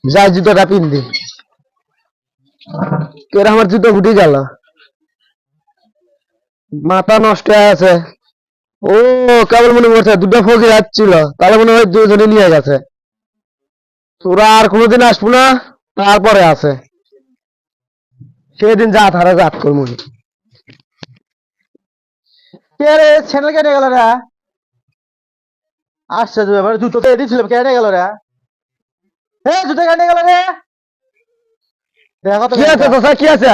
যাই জুতোটা পিনদি কেরা আমার জুতো ফুটে গেল মাথা নষ্ট হয়ে আছে ও কেবল মনে করছে দুটো ফকির আসছিল তাহলে মনে হয় দুজনে নিয়ে গেছে তোরা আর কোনোদিন আসবো না তারপরে আছে সেদিন যা তারা জাত করবো কে রে চ্যানেল কেটে গেল রে আসছে ব্যাপার জুতো তো দিয়েছিলাম কেটে গেল রে জুতো কেটে গেল রে দেখো তো কি আছে তোষা কি আছে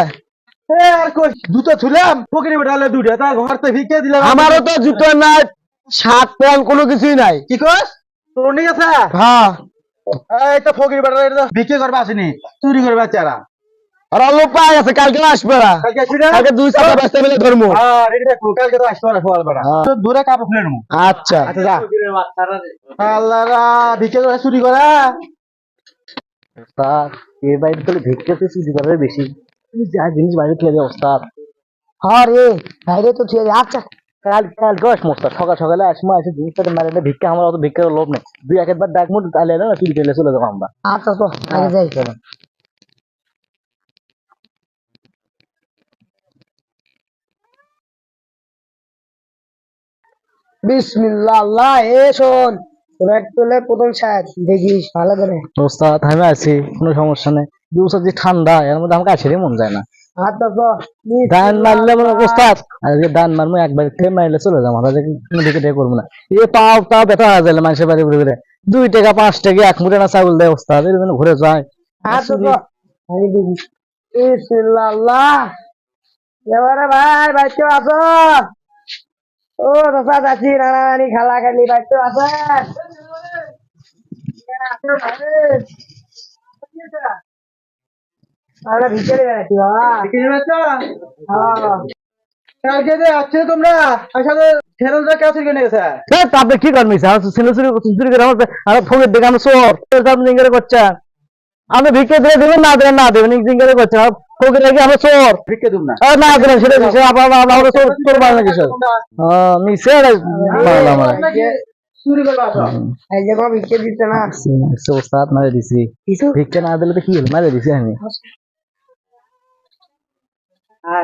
আর কই জুতো ছুলাম পকেটে বেটালে দুইটা তা ঘর থেকে ভিকে দিলাম আমারও তো জুতো নাই শার্ট প্যান্ট কোনো কিছুই নাই কি কস তোর নিয়ে গেছে হ্যাঁ এই তো ফকির বেটালে ভিকে করবে আসেনি চুরি করবে চারা আর লোক পাওয়া গেছে কালকে আসবে না কালকে আসবি না কালকে 2 সপ্তাহ ব্যস্ত মিলে ধরবো রেডি রাখো কালকে তো আসবে না সকাল বেলা তো দূরে কাপড় খুলে নেবো আচ্ছা আচ্ছা যা আল্লাহরা ভিকে করে চুরি করা ওস্তাদ এই বাইরে তো ভিক্ষাতে চুরি করার বেশি যা জিনিস বাইরে খেয়ে ওস্তাদ হ্যাঁ রে বাইরে তো ঠিক আছে আচ্ছা কাল দশ মোস্তাদ সকাল সকালে আসমা এসে জিনিসটা মারে না ভিক্ষা আমার অত ভিক্ষার লোভ নেই দুই একবার ডাক মুট তাহলে না চুরি পেলে চলে যাবো আমরা আচ্ছা তো আগে যাই বিসমিল্লাহ আল্লাহ এ শোন রেড তোলে প্রথম সাত দেখিস ভালো করে ওস্তাদ আমি আছি কোনো সমস্যা নেই দিবসা যে ঠান্ডা এর মধ্যে আমাকে আসলে মন যায় না আচ্ছা তো দান মারলে মনে ওস্তাদ আজকে দান মারবো একবার খেয়ে মারলে চলে যাবো আমরা কোনো দিকে দিয়ে করবো না এ পাও তাও ব্যথা হয়ে যায় মানুষের বাড়ি ঘুরে ঘুরে 2 টাকা 5 টাকা এক মুঠে না চাউল দেয় ওস্তাদ এর জন্য ঘুরে যায় আচ্ছা তো আমি দেখি বিসমিল্লাহ আল্লাহ এবারে ভাই বাইতে আসো ও রসা চাচি রানারানি খালা খালি বাইতে আসো আমরা ভিতরে বেড়াচ্ছি বাবা কালকে যে আসছে তোমরা আসলে ছেলেরা কেউ চুরি করে গেছে আপনি কি করবেন ছেলে চুরি করে আমার ফোনের দিকে আমি চোর জিঙ্গারে করছে আমি ভিক্ষে দিয়ে দেবেন না দেবেন জিঙ্গারে করছে ফোকের রেখে আমি চোর ভিক্ষে দুম না না দেবেন সেটা আমরা চোর বানানো কিছু মিশে আমার চুরি করবে আসো এই যে বাবা ভিতরে দিতে না ওস্তাদ মারে দিছি ভিক্ষে না দিলে তো কি হলো মারে দিছি আমি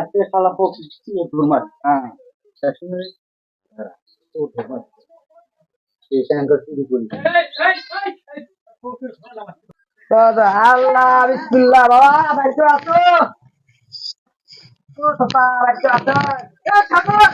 সে শালা ফকির চোর মার হ্যাঁ শেষে চোর মার সে কাঙ্গার চুরি করি আল্লাহ বিসমিল্লাহ বাবা বাইতে আসো ও সপা বাইতে আসো এ ঠাকুর